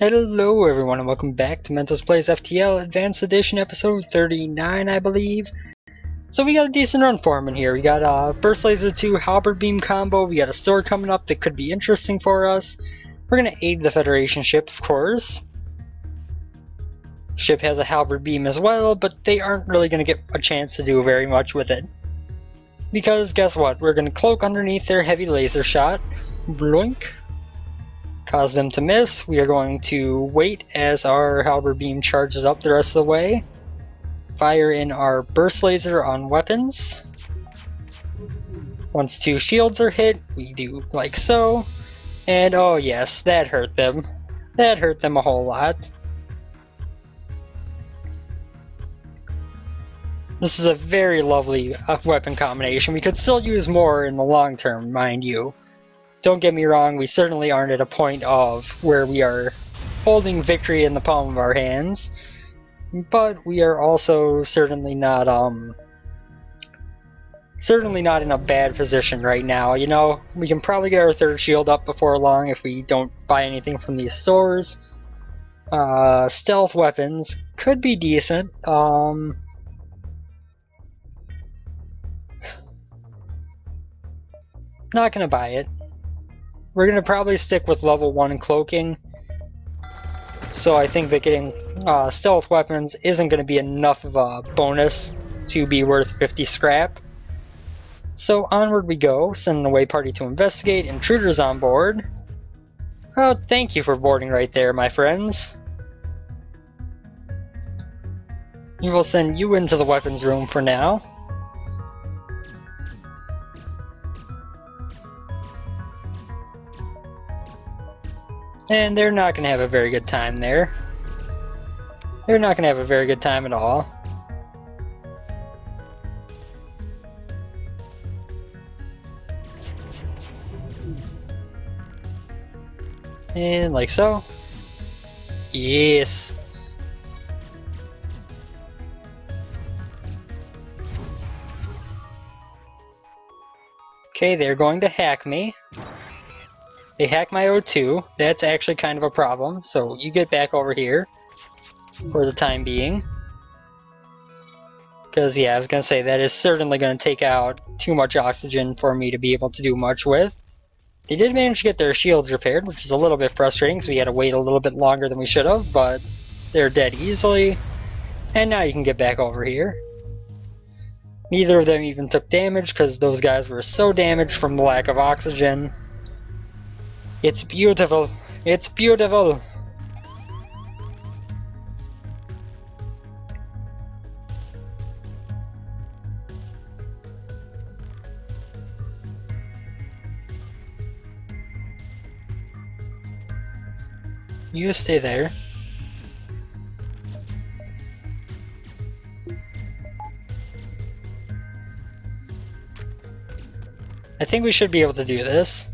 Hello everyone and welcome back to Mentos Plays FTL Advanced Edition episode 39 I believe. So we got a decent run for him in here. We got a Burst Laser 2 Halberd Beam combo, we got a sword coming up that could be interesting for us. We're going to aid the Federation ship of course. Ship has a Halberd Beam as well, but they aren't really going to get a chance to do very much with it. Because guess what, we're going to cloak underneath their heavy laser shot. Bloink. Cause them to miss. We are going to wait as our Halberd Beam charges up the rest of the way. Fire in our Burst Laser on weapons. Once two shields are hit, we do like so. And oh yes, that hurt them. That hurt them a whole lot. This is a very lovely weapon combination. We could still use more in the long term, mind you. Don't get me wrong, we certainly aren't at a point of where we are holding victory in the palm of our hands, but we are also certainly not in a bad position right now. You know, we can probably get our third shield up before long if we don't buy anything from these stores. Stealth weapons could be decent. Not gonna buy it. We're going to probably stick with level 1 cloaking, so I think that getting stealth weapons isn't going to be enough of a bonus to be worth 50 scrap. So onward we go, sending away party to investigate, intruders on board. Oh, thank you for boarding right there, my friends. We will send you into the weapons room for now. And they're not going to have a very good time there. They're not going to have a very good time at all. And like so. Yes. Okay, they're going to hack me. They hack my O2. That's actually kind of a problem, so you get back over here for the time being. Because, yeah, I was going to say, that is certainly going to take out too much oxygen for me to be able to do much with. They did manage to get their shields repaired, which is a little bit frustrating, because we had to wait a little bit longer than we should have, but they're dead easily. And now you can get back over here. Neither of them even took damage, because those guys were so damaged from the lack of oxygen. It's beautiful. It's beautiful. You stay there. I think we should be able to do this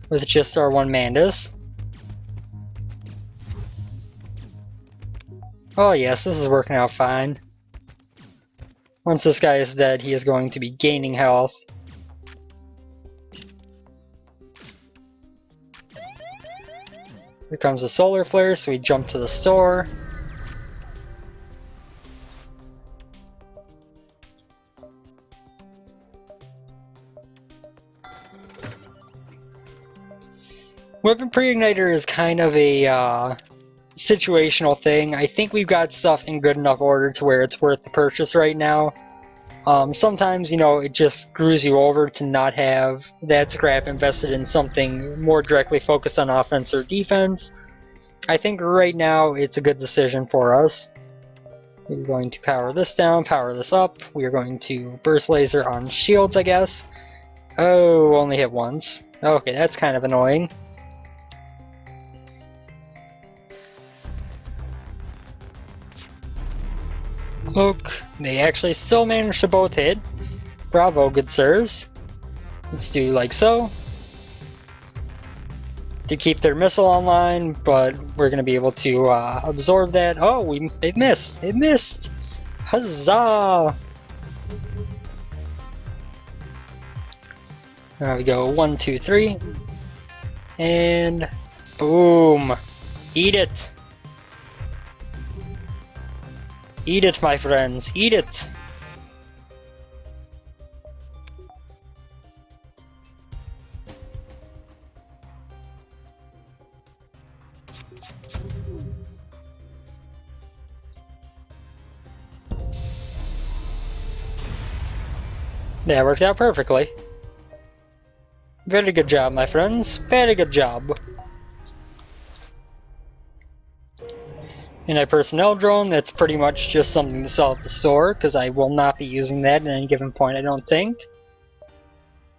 with just our one Mentos. Oh yes, this is working out fine. Once this guy is dead, he is going to be gaining health. Here comes a solar flare, so we jump to the store. Weapon pre-igniter is kind of a situational thing. I think we've got stuff in good enough order to where it's worth the purchase right now. Sometimes, you know, it just screws you over to not have that scrap invested in something more directly focused on offense or defense. I think right now it's a good decision for us. We're going to power this down, power this up. We are going to burst laser on shields, I guess. Oh, only hit once. Okay, that's kind of annoying. Look, they actually still managed to both hit. Bravo, good sirs. Let's do like so. To keep their missile online, but we're going to be able to absorb that. Oh, it missed! It missed! Huzzah! There we go, 1, 2, 3. And boom! Eat it! Eat it, my friends, eat it! That worked out perfectly. Very good job, my friends. Very good job. And a personnel drone, that's pretty much just something to sell at the store, because I will not be using that at any given point, I don't think.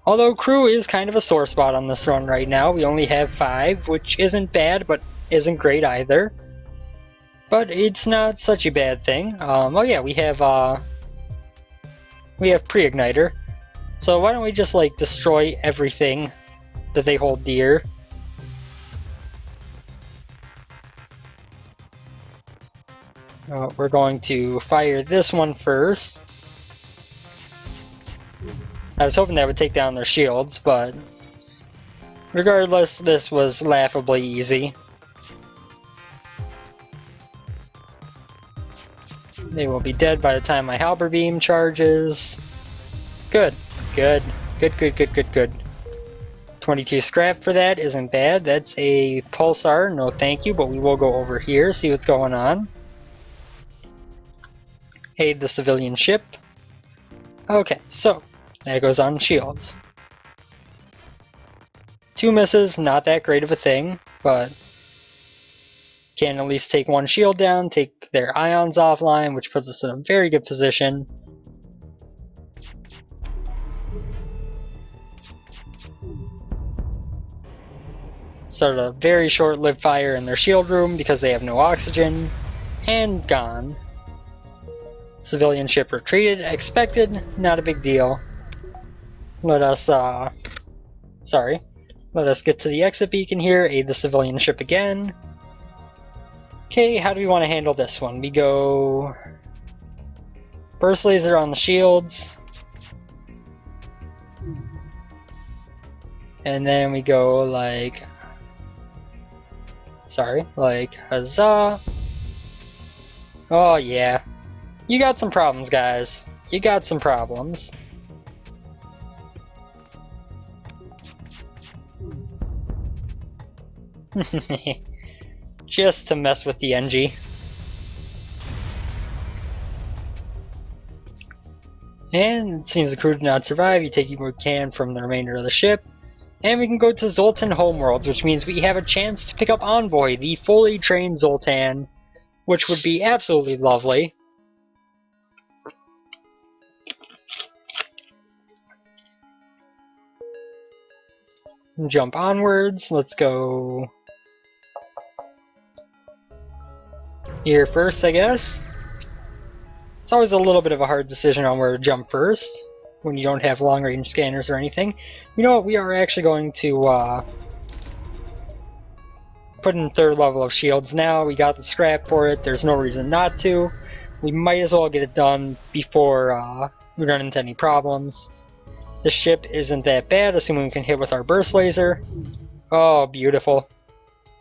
Although crew is kind of a sore spot on this run right now. We only have 5, which isn't bad, but isn't great either. But it's not such a bad thing. Oh yeah, we have pre-igniter. So why don't we just like destroy everything that they hold dear? We're going to fire this one first. I was hoping that would take down their shields, but regardless, this was laughably easy. They will be dead by the time my halberd beam charges. Good. Good. Good, good, good, good, good. 22 scrap for that isn't bad. That's a pulsar, no thank you, but we will go over here, see what's going on. Aid the civilian ship. Okay, so that goes on shields. 2 misses, not that great of a thing, but can at least take 1 shield down, take their ions offline, which puts us in a very good position. Started a very short-lived fire in their shield room because they have no oxygen, and gone. Civilian ship retreated, expected, not a big deal. Let us get to the exit beacon here, aid the civilian ship again. Okay, how do we want to handle this one? We go burst laser on the shields. And then we go like huzzah. Oh yeah. You got some problems, guys. You got some problems. Just to mess with the NG. And it seems the crew did not survive. You take what you can from the remainder of the ship. And we can go to Zoltan Homeworlds, which means we have a chance to pick up Envoy, the fully trained Zoltan, which would be absolutely lovely. Jump onwards. Let's go here first, I guess. It's always a little bit of a hard decision on where to jump first when you don't have long-range scanners or anything. You know what? We are actually going to put in 3rd level of shields now. We got the scrap for it. There's no reason not to. We might as well get it done before we run into any problems. The ship isn't that bad, assuming we can hit with our burst laser. Oh, beautiful.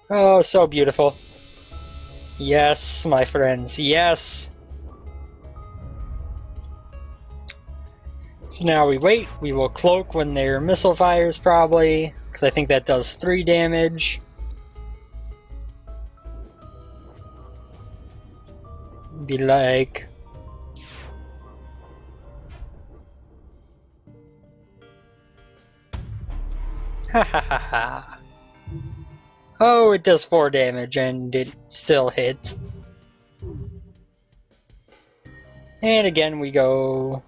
Oh, so beautiful. Yes, my friends, yes! So now we wait. We will cloak when their missile fires, probably, because I think that does 3 damage. Be like... Ha ha ha ha. Oh, it does 4 damage and it still hit. And again we go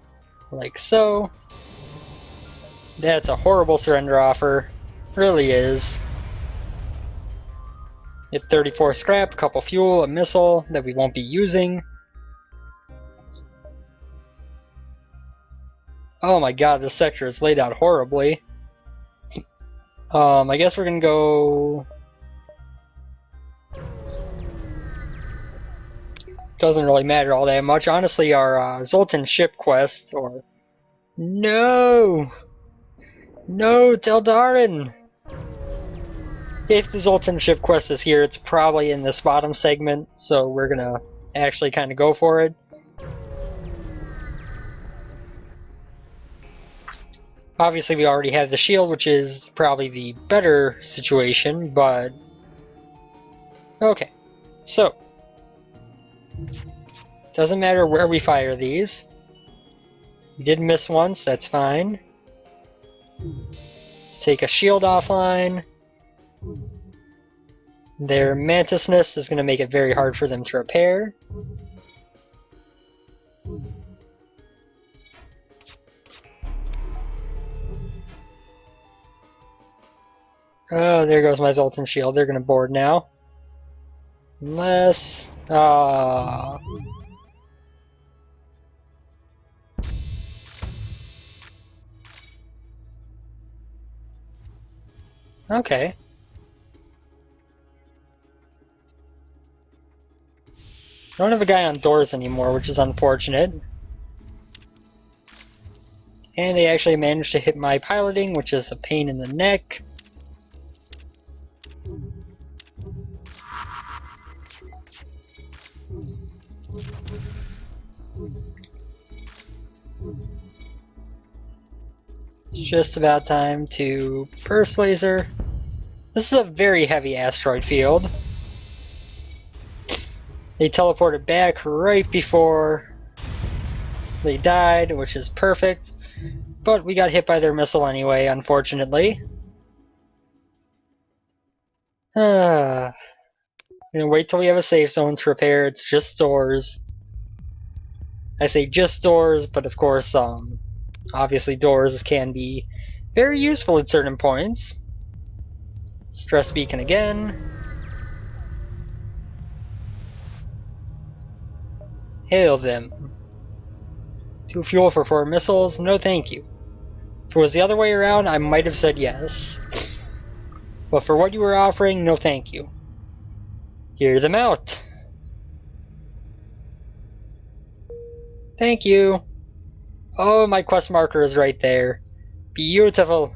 like so. That's a horrible surrender offer. Really is. Get 34 scrap, a couple fuel, a missile that we won't be using. Oh my god, this sector is laid out horribly. I guess we're gonna go... Doesn't really matter all that much. Honestly, our Zoltan ship quest, or... No! No, Teldarin! If the Zoltan ship quest is here, it's probably in this bottom segment, so we're gonna actually kind of go for it. Obviously, we already have the shield, which is probably the better situation, but... Okay, so... Doesn't matter where we fire these. We did miss once, that's fine. Let's take a shield offline. Their mantisness is going to make it very hard for them to repair. Oh, there goes my Zoltan shield. They're going to board now. Unless... Okay. Don't have a guy on doors anymore, which is unfortunate. And they actually managed to hit my piloting, which is a pain in the neck. It's just about time to burst laser. This is a very heavy asteroid field. They teleported back right before they died, which is perfect. But we got hit by their missile anyway, unfortunately. I'm gonna wait till we have a safe zone to repair. It's just doors. I say just doors, but of course, obviously doors can be very useful at certain points. Stress beacon again. Hail them. 2 fuel for 4 missiles? No thank you. If it was the other way around, I might have said yes. But for what you were offering, no thank you. Hear them out. Thank you. Oh, my quest marker is right there. Beautiful.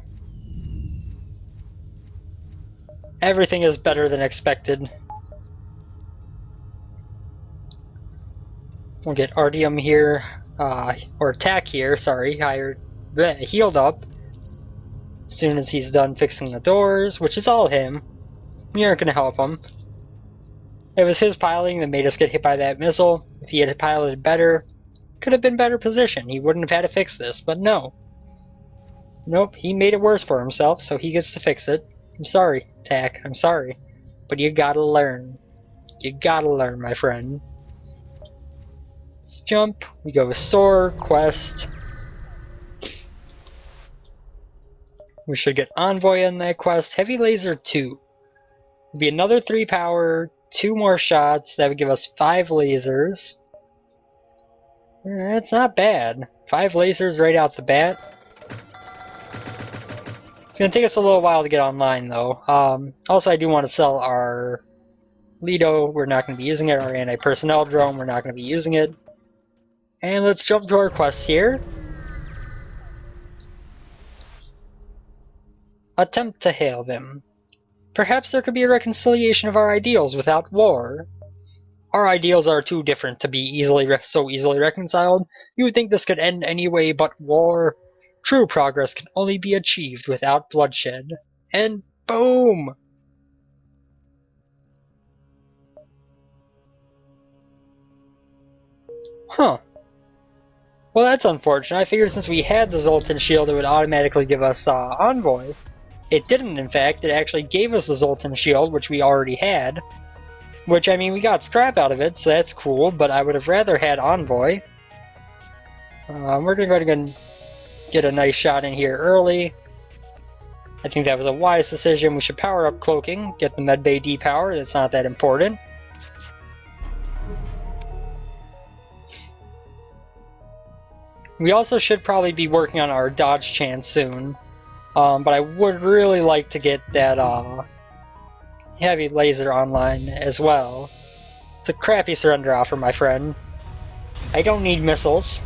Everything is better than expected. We'll get Artyom here, or Tack here, sorry, healed up. As soon as he's done fixing the doors, which is all him. We aren't going to help him. It was his piloting that made us get hit by that missile. If he had piloted better, could have been better position. He wouldn't have had to fix this, but no. Nope, he made it worse for himself, so he gets to fix it. I'm sorry, Tack, I'm sorry. But you gotta learn. You gotta learn, my friend. Let's jump. We go store, quest. We should get Envoy in that quest. Heavy Laser 2. It'll be another 3 power, 2 more shots. That would give us 5 lasers. That's not bad. 5 lasers right out the bat. It's going to take us a little while to get online, though. Also, I do want to sell our Lido. We're not going to be using it. Our anti-personnel drone, we're not going to be using it. And let's jump to our quests here. Attempt to hail them. Perhaps there could be a reconciliation of our ideals without war. Our ideals are too different to be so easily reconciled. You would think this could end any way but war. True progress can only be achieved without bloodshed. And boom! Huh. Well, that's unfortunate. I figured since we had the Zoltan shield, it would automatically give us Envoy. It didn't, in fact. It actually gave us the Zoltan shield, which we already had. Which, I mean, we got scrap out of it, so that's cool, but I would have rather had Envoy. We're going to go ahead and get a nice shot in here early. I think that was a wise decision. We should power up cloaking, get the medbay depower. That's not that important. We also should probably be working on our dodge chance soon. But I would really like to get that heavy laser online as well. It's a crappy surrender offer, my friend. I don't need missiles.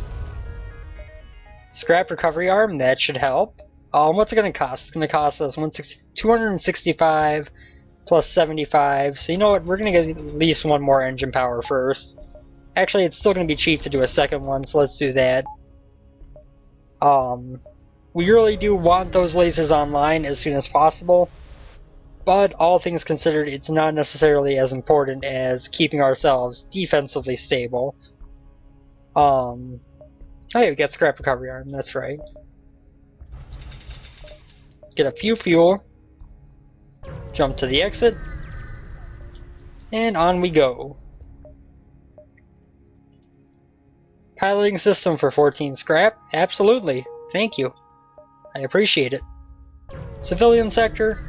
Scrap recovery arm, that should help. What's it going to cost? It's going to cost us 265 plus 75. So you know what? We're going to get at least one more engine power first. Actually, it's still going to be cheap to do a second one, so let's do that. We really do want those lasers online as soon as possible, but all things considered, it's not necessarily as important as keeping ourselves defensively stable. Oh yeah, we got scrap recovery arm, that's right. Get a few fuel, jump to the exit, and on we go. Piloting system for 14 scrap? Absolutely. Thank you. I appreciate it. Civilian sector.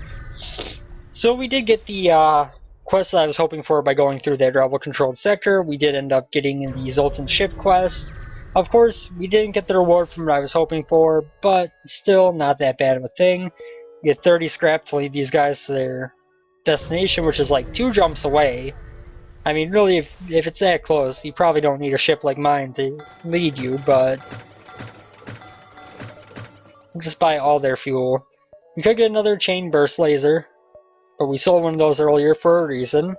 So we did get the quest that I was hoping for by going through that rebel-controlled sector. We did end up getting the Zoltan ship quest. Of course, we didn't get the reward from what I was hoping for, but still not that bad of a thing. We get 30 scrap to lead these guys to their destination, which is like 2 jumps away. I mean, really, if it's that close, you probably don't need a ship like mine to lead you, but just buy all their fuel. We could get another chain burst laser, but we sold one of those earlier for a reason.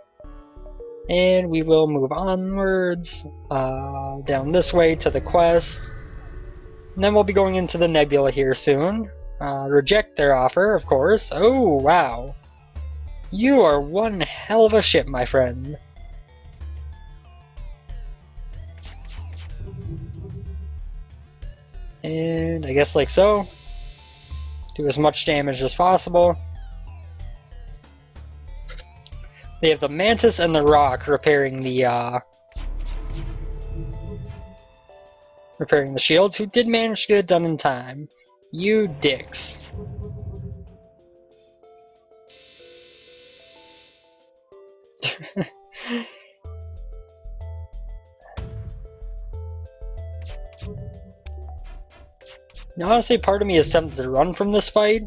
And we will move onwards, down this way to the quest. And then we'll be going into the nebula here soon. Reject their offer, of course. Oh, wow. You are one hell of a ship, my friend. And I guess like so. Do as much damage as possible. They have the Mantis and the Rock repairing the shields, who did manage to get it done in time. You dicks. Now, honestly, part of me is tempted to run from this fight,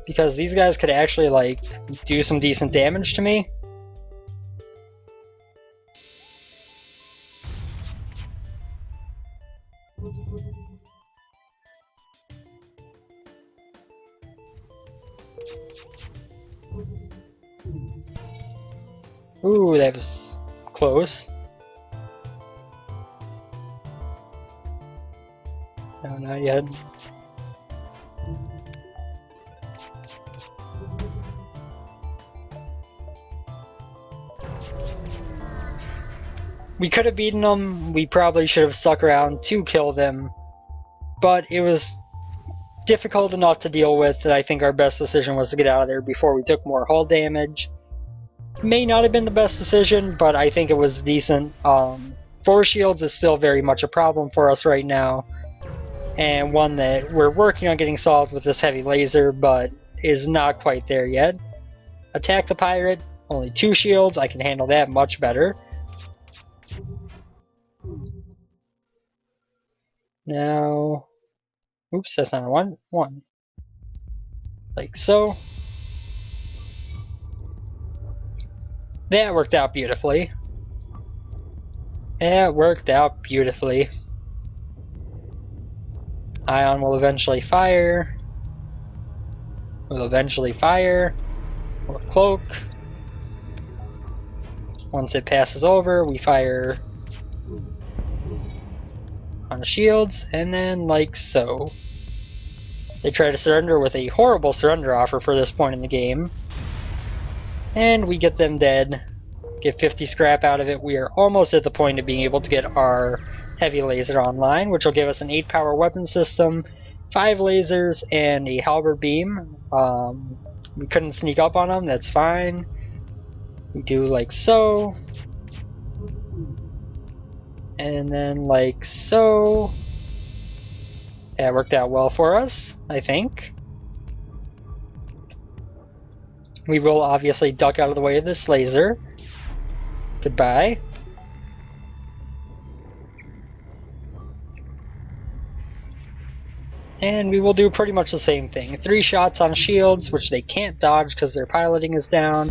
because these guys could actually, like, do some decent damage to me. Ooh, that was close. No, not yet. We could have beaten them. We probably should have stuck around to kill them. But it was difficult enough to deal with that I think our best decision was to get out of there before we took more hull damage. May not have been the best decision, but I think it was decent. Force shields is still very much a problem for us right now, and one that we're working on getting solved with this heavy laser, but is not quite there yet. Attack the pirate, only 2 shields, I can handle that much better. Now, oops, that's not a one. Like so. That worked out beautifully. That worked out beautifully. Ion will eventually fire. Will eventually fire. Or cloak. Once it passes over, we fire on the shields, and then like so. They try to surrender with a horrible surrender offer for this point in the game. And we get them dead. Get 50 scrap out of it. We are almost at the point of being able to get our heavy laser online, which will give us an 8 power weapon system, 5 lasers, and a halberd beam. We couldn't sneak up on them, that's fine. We do like so. And then like so. That worked out well for us, I think. We will obviously duck out of the way of this laser. Goodbye. And we will do pretty much the same thing. 3 shots on shields, which they can't dodge because their piloting is down.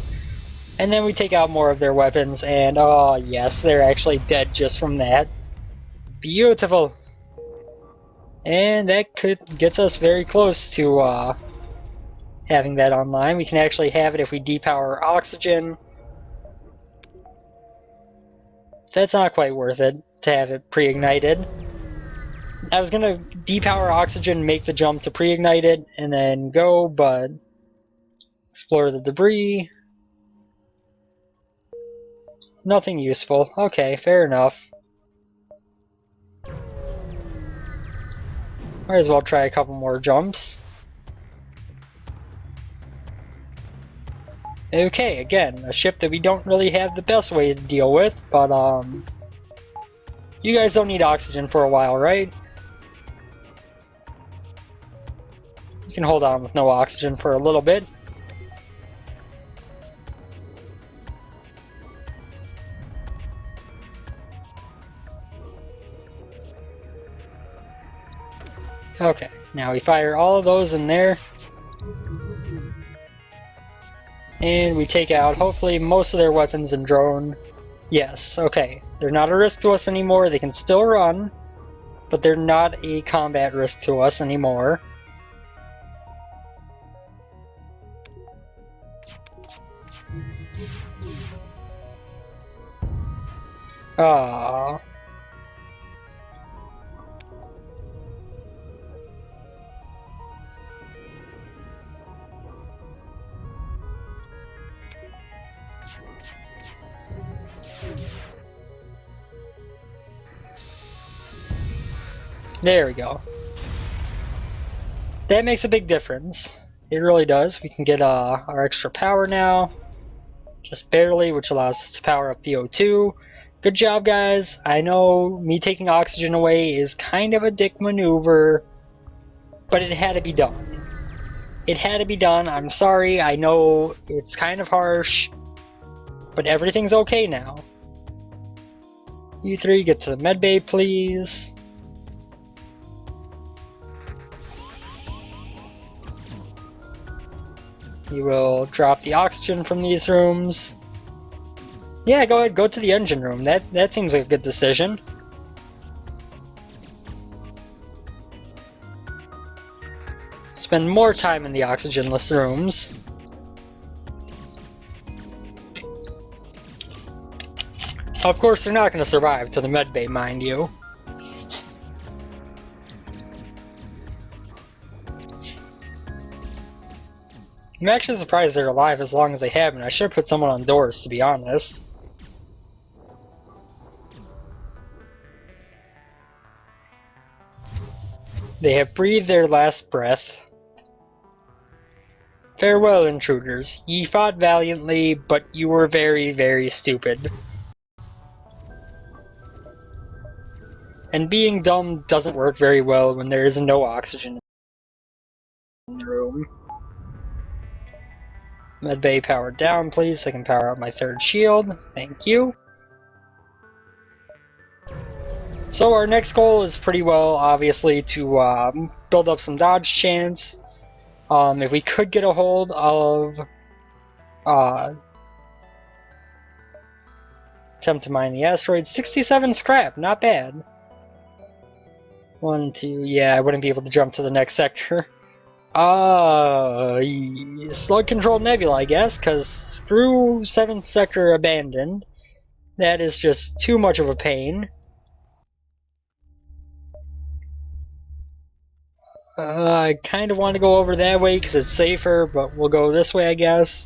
And then we take out more of their weapons, and oh yes, they're actually dead just from that. Beautiful. And that gets us very close to having that online. We can actually have it if we depower oxygen. That's not quite worth it to have it pre-ignited. I was gonna depower oxygen, make the jump to pre-ignite it, and then go, but explore the debris. Nothing useful. Okay, fair enough. Might as well try a couple more jumps. Okay, again, a ship that we don't really have the best way to deal with, but you guys don't need oxygen for a while, right? You can hold on with no oxygen for a little bit. Okay, now we fire all of those in there. And we take out, hopefully, most of their weapons and drone. Yes, okay. They're not a risk to us anymore. They can still run, but they're not a combat risk to us anymore. Ah. There we go. That makes a big difference. It really does. We can get our extra power now. Just barely, which allows us to power up the O2. Good job, guys. I know me taking oxygen away is kind of a dick maneuver, but it had to be done. It had to be done. I'm sorry. I know it's kind of harsh, but everything's okay now. You three, get to the medbay, please. You will drop the oxygen from these rooms. Yeah, go ahead, go to the engine room. That seems like a good decision. Spend more time in the oxygenless rooms. Of course, they're not going to survive to the medbay, mind you. I'm actually surprised they're alive as long as they have, and I should have put someone on doors, to be honest. They have breathed their last breath. Farewell, intruders. Ye fought valiantly, but you were very, very stupid. And being dumb doesn't work very well when there is no oxygen in the room. Medbay powered down, please, so I can power up my third shield. Thank you. So our next goal is pretty well, obviously, to build up some dodge chance. If we could get a hold of attempt to mine the asteroid. 67 scrap, not bad. 1, 2, yeah, I wouldn't be able to jump to the next sector. Slug controlled nebula, I guess, because screw 7th sector abandoned. That is just too much of a pain. I kind of want to go over that way because it's safer, but we'll go this way, I guess.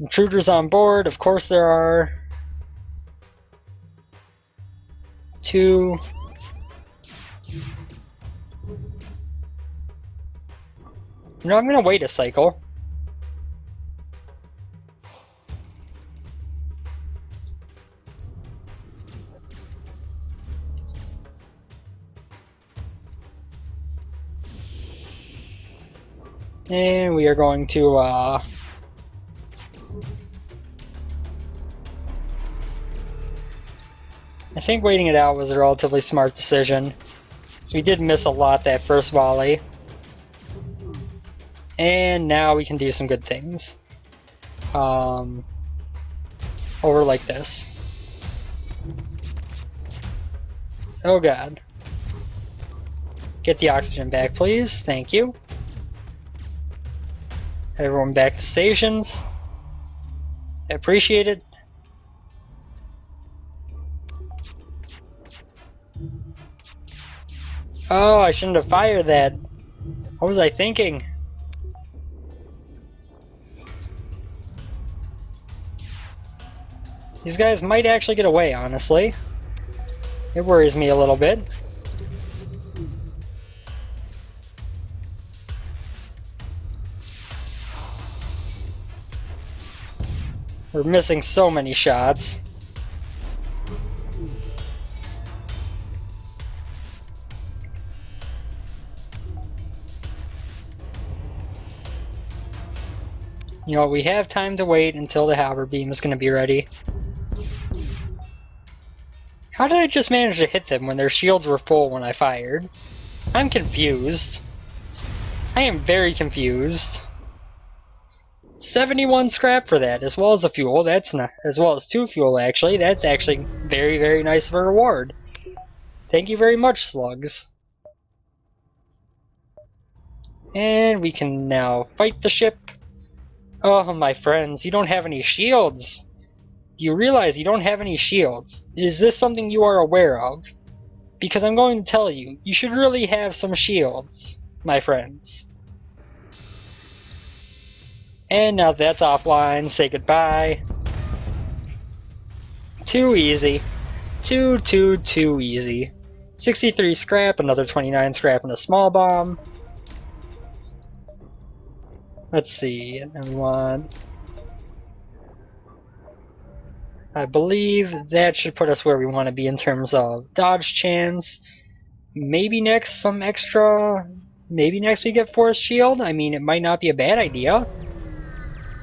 Intruders on board, of course there are. 2. No, I'm gonna wait a cycle. And we are going to I think waiting it out was a relatively smart decision. So we did miss a lot that first volley. And now we can do some good things. Over like this. Oh god. Get the oxygen back, please. Thank you. Everyone back to stations. I appreciate it. Oh, I shouldn't have fired that. What was I thinking? These guys might actually get away, honestly. It worries me a little bit. We're missing so many shots. You know, we have time to wait until the halberd beam is going to be ready. How did I just manage to hit them when their shields were full when I fired? I'm confused. I am very confused. 71 scrap for that, as well as a fuel. That's not, as well as 2 fuel actually. That's actually very, very nice of a reward. Thank you very much, slugs. And we can now fight the ship. Oh, my friends, you don't have any shields. Do you realize you don't have any shields? Is this something you are aware of? Because I'm going to tell you, you should really have some shields, my friends. And now that's offline, say goodbye. Too easy. Too easy. 63 scrap, another 29 scrap and a small bomb. Let's see, and then we want... I believe that should put us where we want to be in terms of dodge chance. Maybe next some extra... Maybe next we get force shield? I mean, it might not be a bad idea.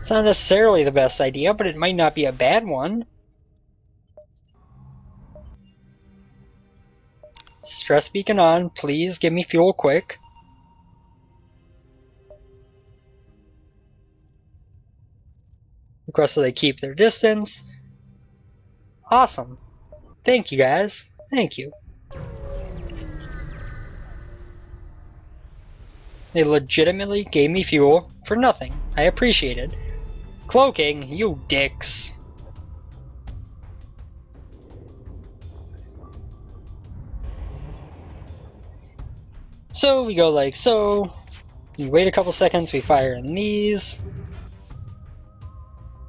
It's not necessarily the best idea, but it might not be a bad one. Stress beacon on, please give me fuel quick. Request that they keep their distance. Awesome. Thank you guys. Thank you. They legitimately gave me fuel for nothing. I appreciate it. Cloaking, you dicks. So we go like so. We wait a couple seconds, we fire in these.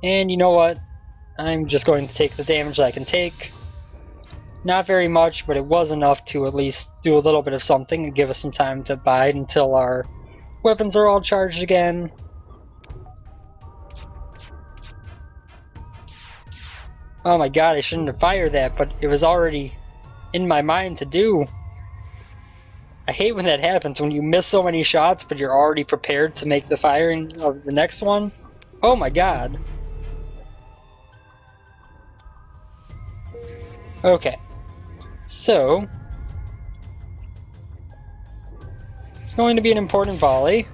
And you know what? I'm just going to take the damage that I can take. Not very much, but it was enough to at least do a little bit of something and give us some time to bide until our weapons are all charged again. Oh my god, I shouldn't have fired that, but it was already in my mind to do. I hate when that happens, when you miss so many shots, but you're already prepared to make the firing of the next one. Oh my god. Okay. So, it's going to be an important volley.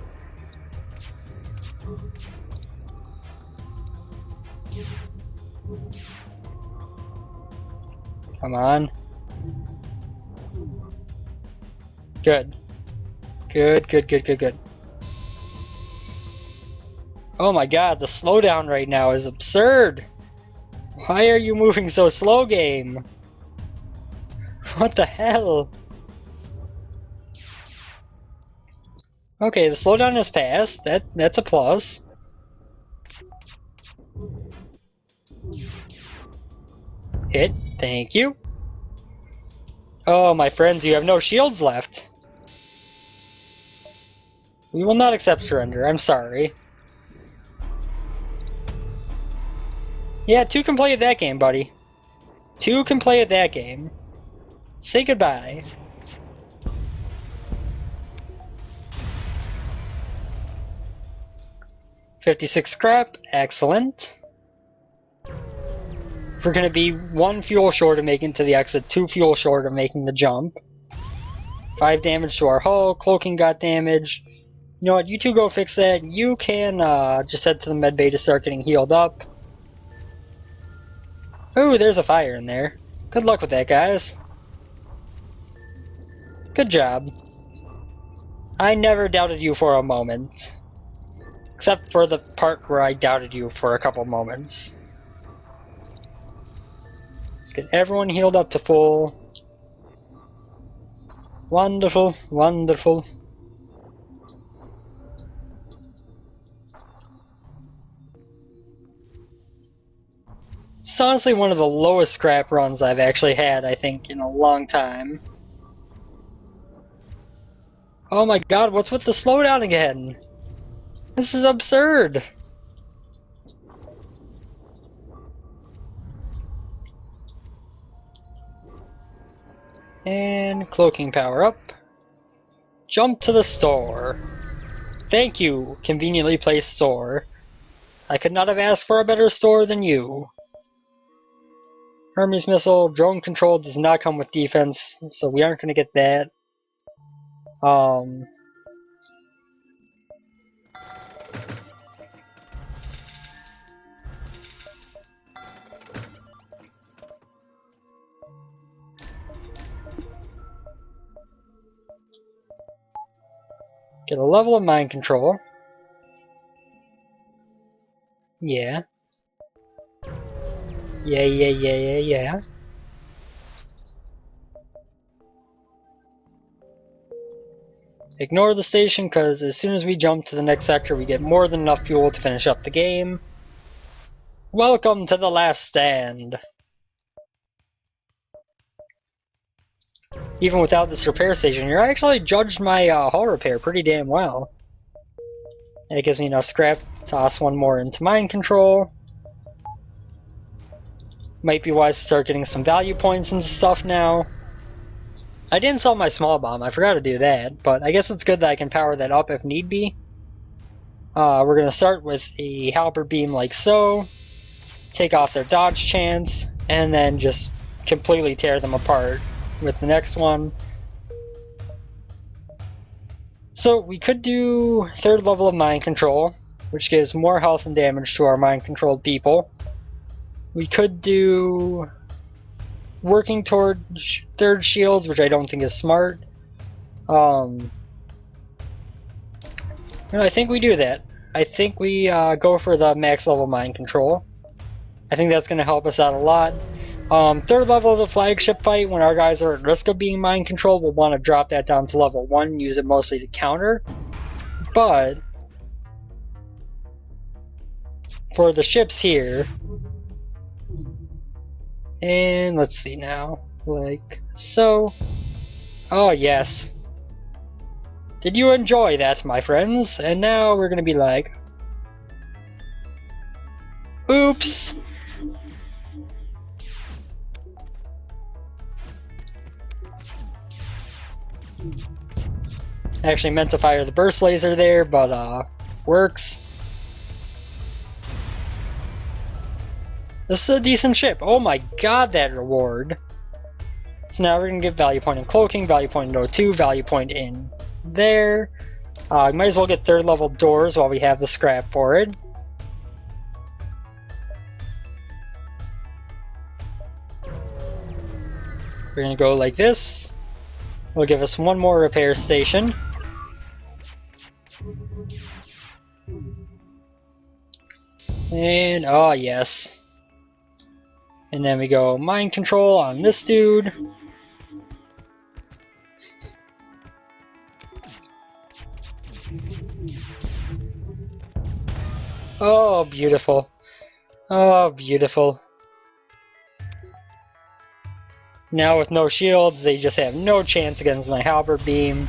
Come on. Good. Good. Oh my god, the slowdown right now is absurd. Why are you moving so slow, game? What the hell? Okay, the slowdown has passed. That's a plus. Hit. Thank you. Oh, my friends, you have no shields left. We will not accept surrender. I'm sorry. Yeah, 2 can play at that game, buddy. 2 can play at that game. Say goodbye. $56 scrap. Excellent. We're going to be 1 fuel short of making to the exit, 2 fuel short of making the jump. 5 damage to our hull. Cloaking got damage. You know what? You two go fix that. You can just head to the medbay to start getting healed up. Ooh, there's a fire in there. Good luck with that, guys. Good job. I never doubted you for a moment. Except for the part where I doubted you for a couple moments. Let's get everyone healed up to full. Wonderful, wonderful. It's honestly one of the lowest scrap runs I've actually had, I think, in a long time. Oh my god, what's with the slowdown again? This is absurd! And cloaking power up. Jump to the store. Thank you, conveniently placed store. I could not have asked for a better store than you. Hermes missile, drone control does not come with defense, so we aren't going to get that. Get a level of mind control. Yeah. Yeah. Ignore the station, because as soon as we jump to the next sector, we get more than enough fuel to finish up the game. Welcome to the last stand! Even without this repair station, you actually judged my hull repair pretty damn well. And it gives me enough scrap to toss one more into mind control. Might be wise to start getting some value points into stuff now. I didn't sell my small bomb, I forgot to do that, but I guess it's good that I can power that up if need be. We're going to start with a halberd beam like so, take off their dodge chance, and then just completely tear them apart with the next one. So we could do 3rd level of mind control, which gives more health and damage to our mind controlled people. We could do working toward 3rd shields, which I don't think is smart. I think we do that. I think we go for the max level mind control. I think that's going to help us out a lot. 3rd level of the flagship fight, when our guys are at risk of being mind controlled, we'll want to drop that down to level 1 and use it mostly to counter. But for the ships here, and let's see now, like so. Oh yes. Did you enjoy that, my friends? And now we're gonna be like, oops! I actually meant to fire the burst laser there, but works. This is a decent ship. Oh my god, that reward! So now we're gonna get value point in cloaking, value point in O2, value point in there. Might as well get 3rd level doors while we have the scrap for it. We're gonna go like this. Will give us one more repair station. And oh yes. And then we go mind control on this dude. Oh, beautiful. Oh, beautiful. Now with no shields, they just have no chance against my halberd beam.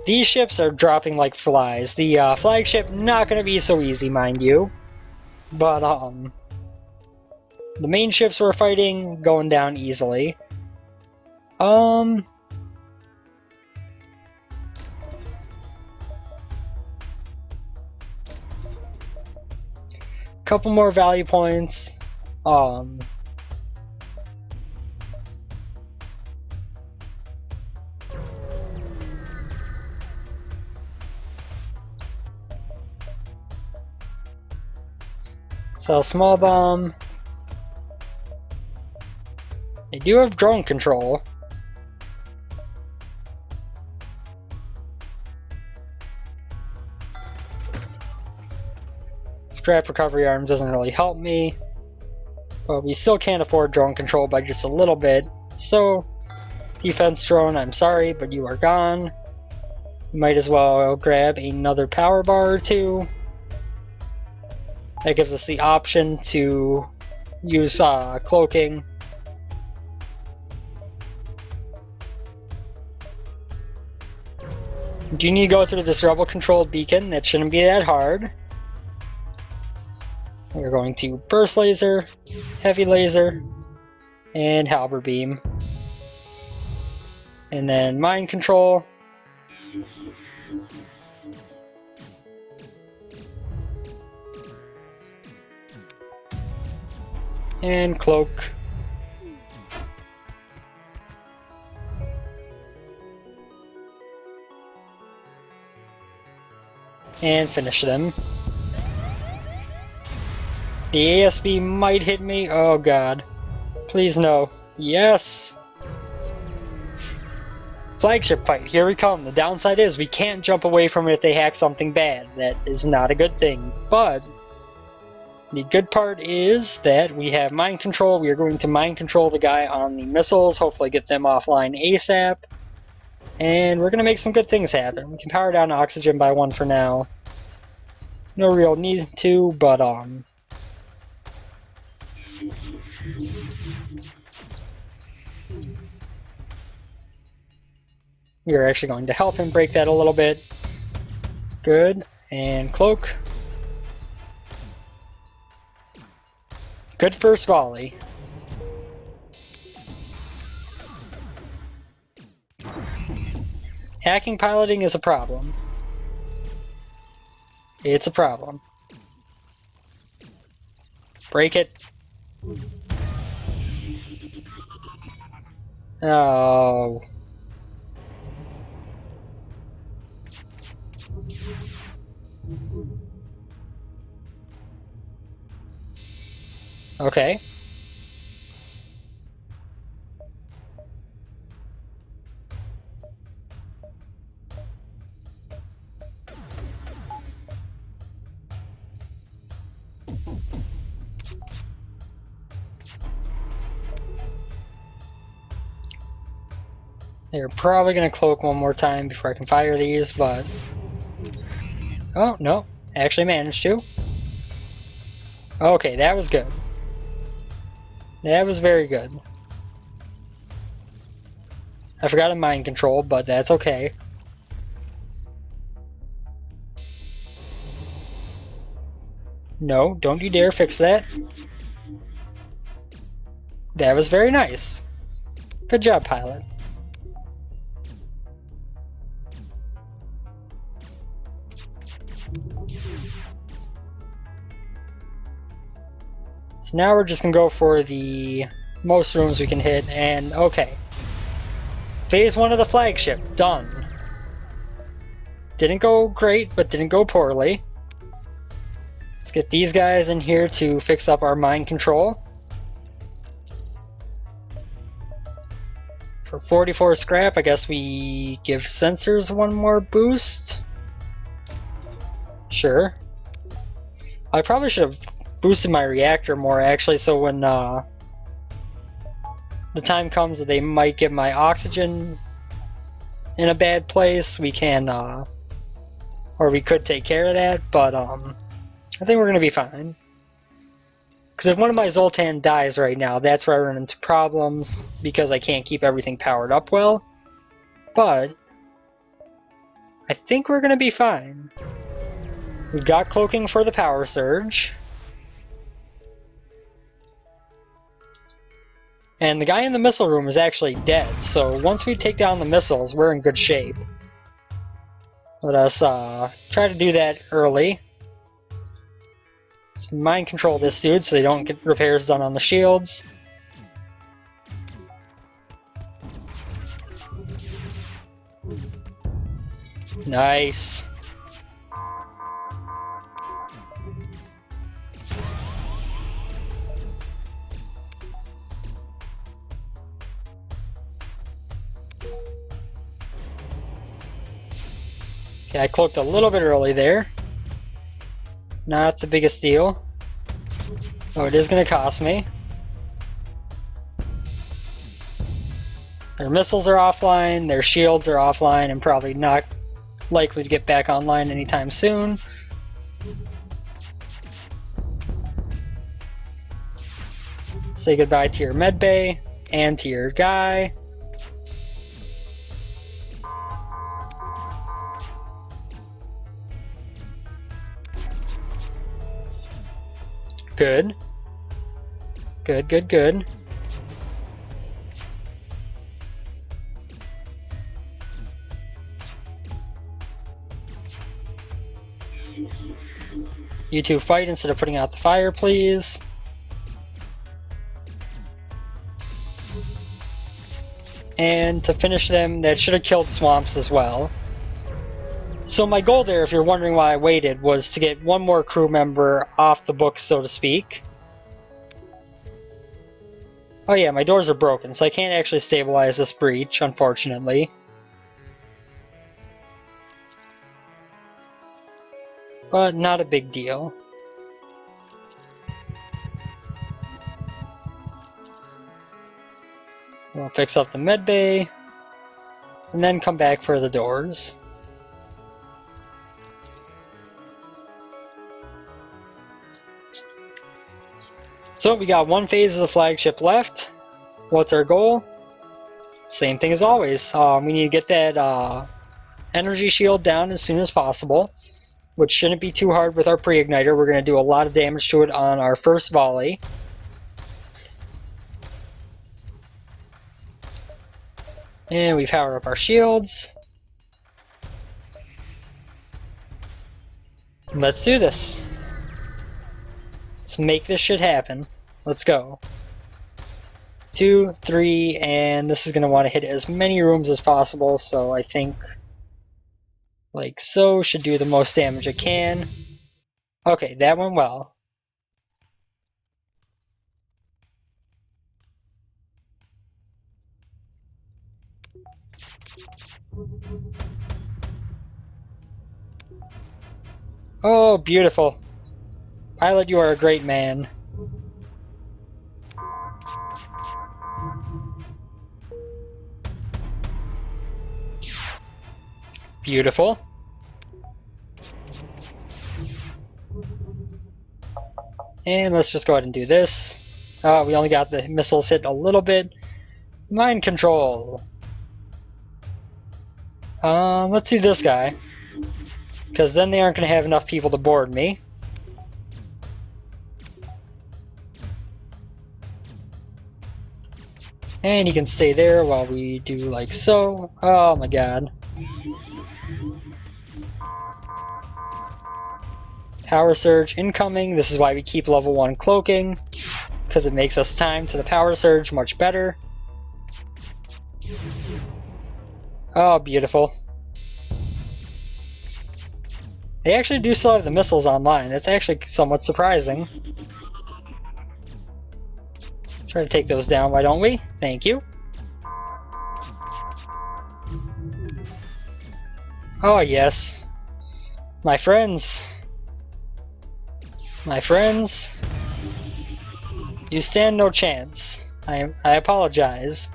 These ships are dropping like flies. The flagship, not gonna be so easy, mind you. But, the main ships we're fighting, going down easily. Couple more value points. Sell small bomb. They do have drone control. Draft recovery arm doesn't really help me, but we still can't afford drone control by just a little bit. So, defense drone, I'm sorry, but you are gone. Might as well grab another power bar or two. That gives us the option to use cloaking. Do you need to go through this rebel controlled beacon? That shouldn't be that hard. We're going to burst laser, heavy laser, and halberd beam. And then mind control. And cloak. And finish them. The ASB might hit me. Oh god. Please no. Yes! Flagship fight, here we come. The downside is we can't jump away from it if they hack something bad. That is not a good thing. But the good part is that we have mind control. We are going to mind control the guy on the missiles, hopefully get them offline ASAP. And we're going to make some good things happen. We can power down oxygen by 1 for now. No real need to, but we are actually going to help him break that a little bit. Good. And cloak. Good first volley. Hacking piloting is a problem. It's a problem. Break it. Oh. Okay. They're probably going to cloak one more time before I can fire these, but... Oh, no. Actually managed to. Okay, that was good. That was very good. I forgot a mind control, but that's okay. No, don't you dare fix that. That was very nice. Good job, pilot. So now we're just going to go for the most rooms we can hit, and okay. Phase 1 of the flagship, done. Didn't go great, but didn't go poorly. Let's get these guys in here to fix up our mind control. For 44 scrap, I guess we give sensors one more boost. Sure. I probably should have boosted my reactor more actually, so when the time comes that they might get my oxygen in a bad place, we can or we could take care of that, but I think we're gonna be fine. Because if one of my Zoltan dies right now, that's where I run into problems because I can't keep everything powered up well. But I think we're gonna be fine. We've got cloaking for the power surge. And the guy in the missile room is actually dead, so once we take down the missiles, we're in good shape. Let us try to do that early. Let's mind control this dude so they don't get repairs done on the shields. Nice. Okay, I cloaked a little bit early there. Not the biggest deal. Oh, it is going to cost me. Their missiles are offline, their shields are offline, and probably not likely to get back online anytime soon. Say goodbye to your medbay and to your guy. Good. Good, good, good. You two fight instead of putting out the fire, please. And to finish them, that should have killed Swamps as well. So my goal there, if you're wondering why I waited, was to get one more crew member off the books, so to speak. Oh yeah, my doors are broken, so I can't actually stabilize this breach, unfortunately. But not a big deal. We'll fix up the medbay, and then come back for the doors. So we got one phase of the flagship left. What's our goal? Same thing as always. We need to get that energy shield down as soon as possible, which shouldn't be too hard with our pre-igniter. We're going to do a lot of damage to it on our first volley. And we power up our shields. Let's do this. Let's make this shit happen. Let's go. 2, 3, and this is going to want to hit as many rooms as possible, so I think like so should do the most damage it can. Okay, that went well. Oh, beautiful. Pilot, you are a great man. Beautiful. And let's just go ahead and do this. We only got the missiles hit a little bit. Mind control. Let's do this guy. Because then they aren't going to have enough people to board me. And you can stay there while we do like so. Oh my god. Power surge incoming. This is why we keep level 1 cloaking, because it makes us time to the power surge much better. Oh, beautiful. They actually do still have the missiles online. That's actually somewhat surprising. Try to take those down, why don't we? Thank you. Oh yes. My friends. My friends. You stand no chance. I apologize.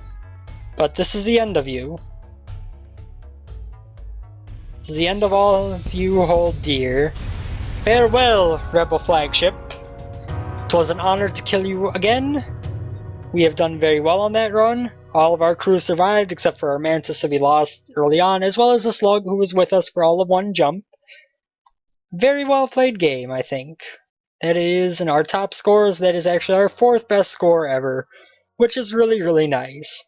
But this is the end of you. This is the end of all you hold dear. Farewell, Rebel Flagship. 'Twas an honor to kill you again. We have done very well on that run. All of our crew survived except for our Mantis that we lost early on, as well as the Slug who was with us for all of one jump. Very well played game, I think. That is, in our top scores, that is actually our 4th best score ever, which is really, really nice.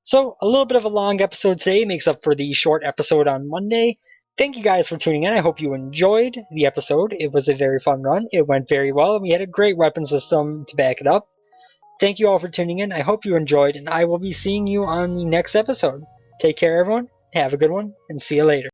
So, a little bit of a long episode today makes up for the short episode on Monday. Thank you guys for tuning in. I hope you enjoyed the episode. It was a very fun run. It went very well, and we had a great weapon system to back it up. Thank you all for tuning in. I hope you enjoyed, and I will be seeing you on the next episode. Take care, everyone. Have a good one, and see you later.